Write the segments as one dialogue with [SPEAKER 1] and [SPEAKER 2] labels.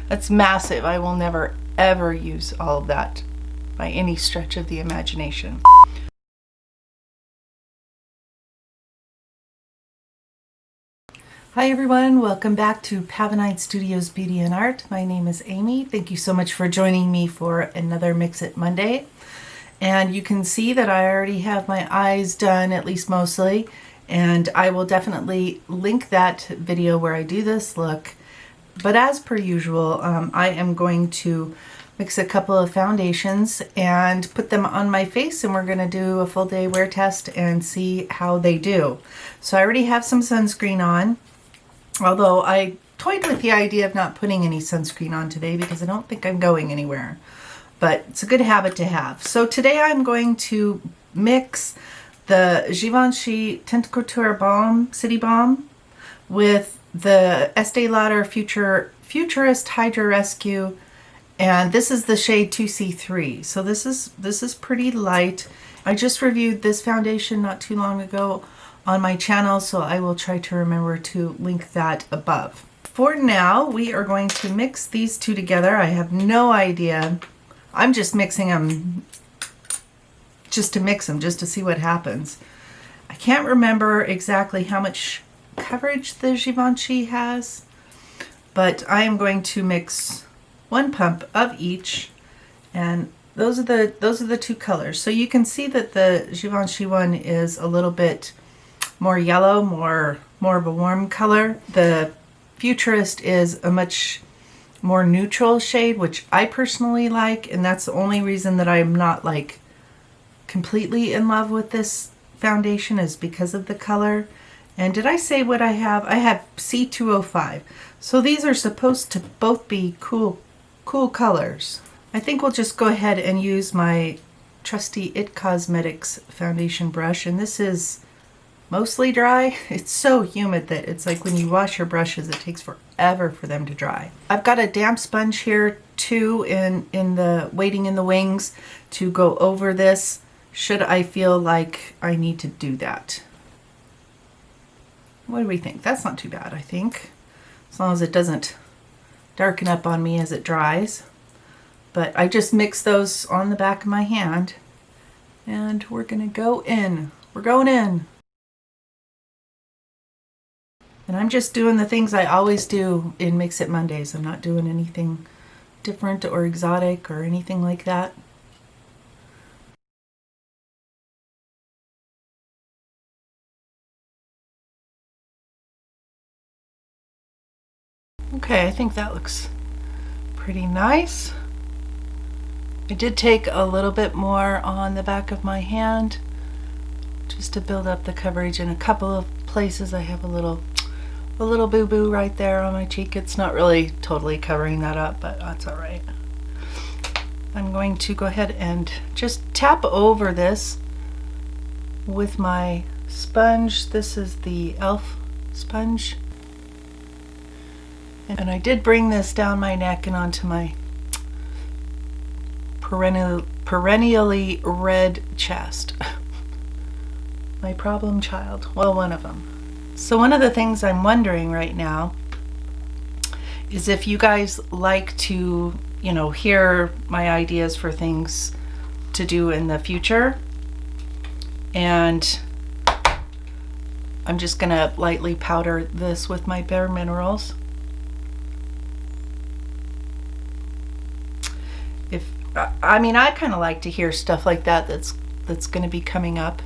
[SPEAKER 1] That's massive. I will never ever use all of that by any stretch of the imagination. Hi everyone, welcome back to Pavonine Studios Beauty and Art. My name is Amy. Thank you so much for joining me for another Mix It Monday. And you can see that I already have my eyes done, at least mostly, and I will definitely link that video where I do this look. But as per usual, I am going to mix a couple of foundations and put them on my face, and we're going to do a full day wear test and see how they do. So I already have some sunscreen on, although I toyed with the idea of not putting any sunscreen on today because I don't think I'm going anywhere. But it's a good habit to have. So today I'm going to mix the Givenchy Tint Couture Balm, City Balm, with the Estee Lauder Futurist Hydra Rescue, and this is the shade 2C3. So this is pretty light. I just reviewed this foundation not too long ago on my channel, so I will try to remember to link that above. For now, we are going to mix these two together. I have no idea. I'm just mixing them just to mix them, just to see what happens. I can't remember exactly how much coverage the Givenchy has, but I am going to mix one pump of each, and those are the two colors. So you can see that the Givenchy one is a little bit more yellow, more of a warm color. The Futurist is a much more neutral shade, which I personally like, and that's the only reason that I'm not like completely in love with this foundation is because of the color. And did I say what I have? I have C205. So these are supposed to both be cool colors. I think we'll just go ahead and use my trusty It Cosmetics foundation brush, and this is mostly dry. It's so humid that it's like when you wash your brushes, it takes forever for them to dry. I've got a damp sponge here too in the waiting in the wings to go over this should I feel like I need to do that. What do we think? That's not too bad, I think, as long as it doesn't darken up on me as it dries. But I just mix those on the back of my hand, and we're gonna go in. We're going in. And I'm just doing the things I always do in Mix It Mondays. I'm not doing anything different or exotic or anything like that. Okay, I think that looks pretty nice. I did take a little bit more on the back of my hand just to build up the coverage. In a couple of places I have a little boo-boo right there on my cheek. It's not really totally covering that up, but that's all right. I'm going to go ahead and just tap over this with my sponge. This is the e.l.f. sponge. And I did bring this down my neck and onto my perennially red chest. My problem child. Well, one of them. So one of the things I'm wondering right now is if you guys like to, you know, hear my ideas for things to do in the future. And I'm just gonna lightly powder this with my Bare Minerals. I mean, I kind of like to hear stuff like that that's going to be coming up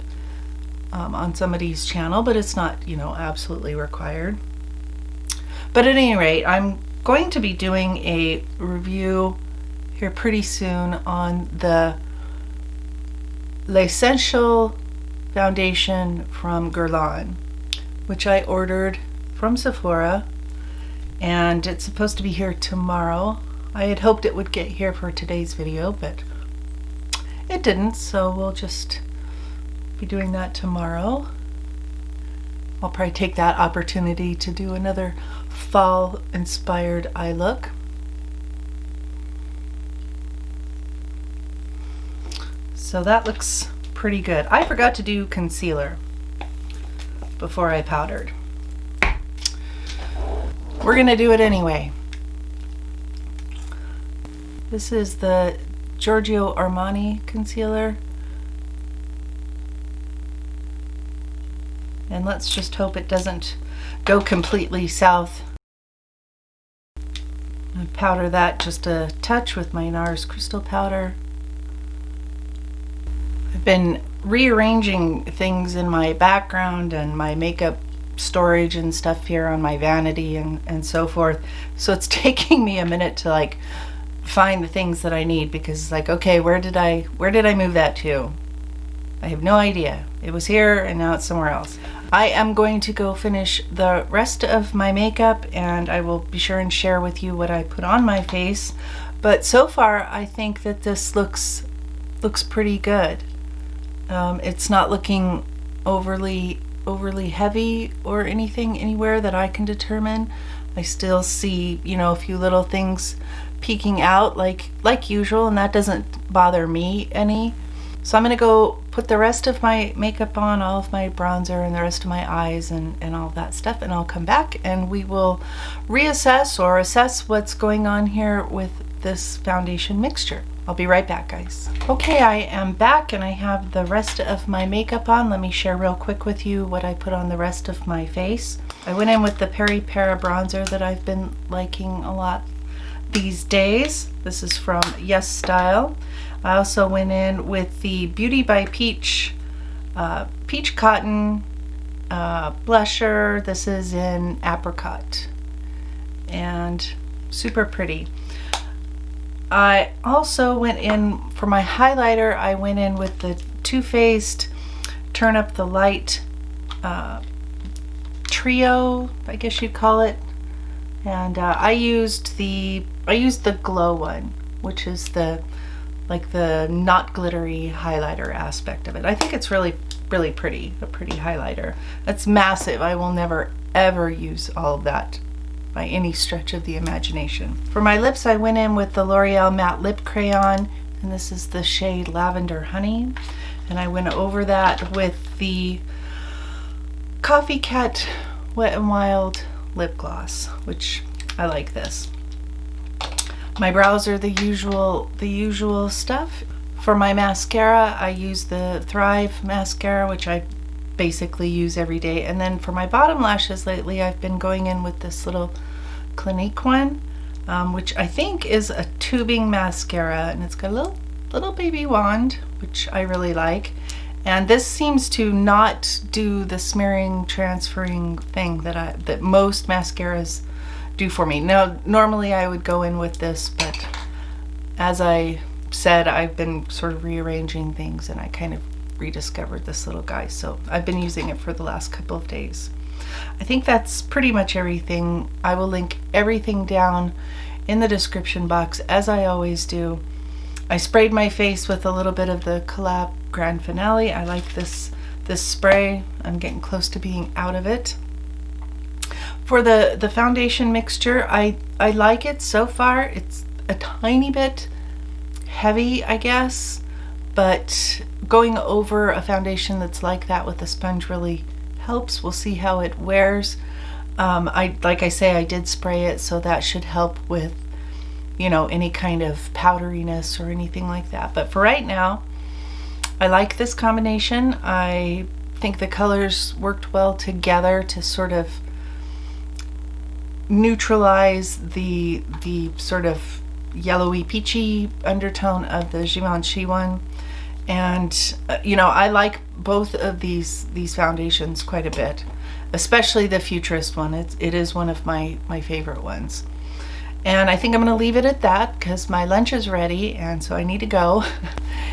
[SPEAKER 1] on somebody's channel, but it's not, you know, absolutely required. But at any rate, I'm going to be doing a review here pretty soon on the L'Essential foundation from Guerlain, which I ordered from Sephora, and it's supposed to be here tomorrow. I had hoped it would get here for today's video, but it didn't, so we'll just be doing that tomorrow. I'll probably take that opportunity to do another fall-inspired eye look. So that looks pretty good. I forgot to do concealer before I powdered. We're gonna do it anyway. This is the Giorgio Armani concealer. And let's just hope it doesn't go completely south. I powder that just a touch with my NARS crystal powder. I've been rearranging things in my background and my makeup storage and stuff here on my vanity and so forth. So it's taking me a minute to like find the things that I need, because it's like, okay, where did I move that to? I have no idea. It was here and now it's somewhere else. I am going to go finish the rest of my makeup, and I will be sure and share with you what I put on my face. But so far I think that this looks pretty good. It's not looking overly heavy or anything anywhere that I can determine. I still see, you know, a few little things peeking out like usual, and that doesn't bother me any. So I'm gonna go put the rest of my makeup on, all of my bronzer and the rest of my eyes and all that stuff, and I'll come back and we will reassess or assess what's going on here with this foundation mixture. I'll be right back, guys. Okay, I am back and I have the rest of my makeup on. Let me share real quick with you what I put on the rest of my face. I went in with the Peri Para bronzer that I've been liking a lot these days. This is from Yes Style. I also went in with the Beauty by Peach Peach Cotton blusher. This is in Apricot and super pretty. I also went in for my highlighter. I went in with the Too Faced Turn Up the Light trio, I guess you'd call it. And I used the glow one, which is the not glittery highlighter aspect of it. I think it's really pretty, a pretty highlighter. It's massive. I will never ever use all of that by any stretch of the imagination. For my lips, I went in with the L'Oreal Matte Lip Crayon, and this is the shade Lavender Honey. And I went over that with the Coffee Cat Wet n Wild lip gloss, which I like this. My brows are the usual stuff. For my mascara, I use the Thrive mascara, which I basically use every day. And then for my bottom lashes lately, I've been going in with this little Clinique one, which I think is a tubing mascara, and it's got a little baby wand, which I really like. And this seems to not do the smearing, transferring thing that most mascaras do for me. Now, normally I would go in with this, but as I said, I've been sort of rearranging things and I kind of rediscovered this little guy, so I've been using it for the last couple of days. I think that's pretty much everything. I will link everything down in the description box, as I always do. I sprayed my face with a little bit of the Collab Grand Finale. I like this spray. I'm getting close to being out of it. For the foundation mixture, I like it so far. It's a tiny bit heavy, I guess, but going over a foundation that's like that with a sponge really helps. We'll see how it wears. Like I say, I did spray it, so that should help with, you know, any kind of powderiness or anything like that. But for right now, I like this combination. I think the colors worked well together to sort of neutralize the sort of yellowy peachy undertone of the Givenchy one. And you know, I like both of these foundations quite a bit, especially the Futurist one. It is one of my favorite ones. And I think I'm going to leave it at that because my lunch is ready and so I need to go.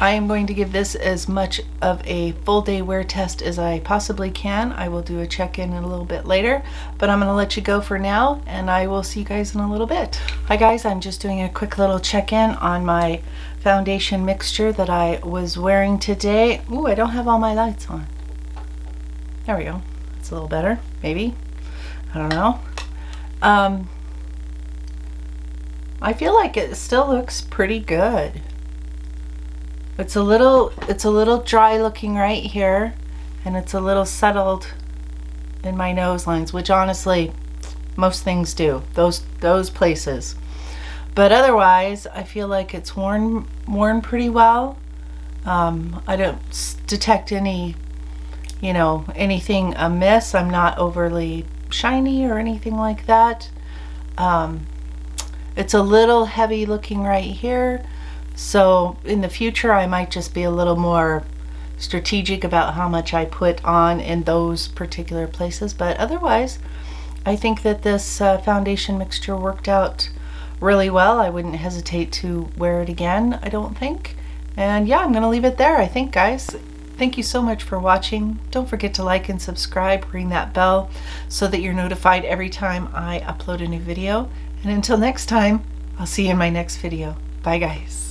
[SPEAKER 1] I am going to give this as much of a full day wear test as I possibly can. I will do a check-in a little bit later, but I'm going to let you go for now and I will see you guys in a little bit. Hi guys, I'm just doing a quick little check-in on my foundation mixture that I was wearing today. Ooh, I don't have all my lights on. There we go. It's a little better, maybe. I don't know. I feel like it still looks pretty good. It's a little dry looking right here, and it's a little settled in my nose lines, which honestly most things do, those places. But otherwise, I feel like it's worn pretty well. I don't detect any, anything amiss. I'm not overly shiny or anything like that. It's a little heavy looking right here. So in the future, I might just be a little more strategic about how much I put on in those particular places. But otherwise, I think that this foundation mixture worked out really well. I wouldn't hesitate to wear it again, I don't think. And yeah, I'm going to leave it there, I think, guys. Thank you so much for watching. Don't forget to like and subscribe, ring that bell so that you're notified every time I upload a new video. And until next time, I'll see you in my next video. Bye, guys.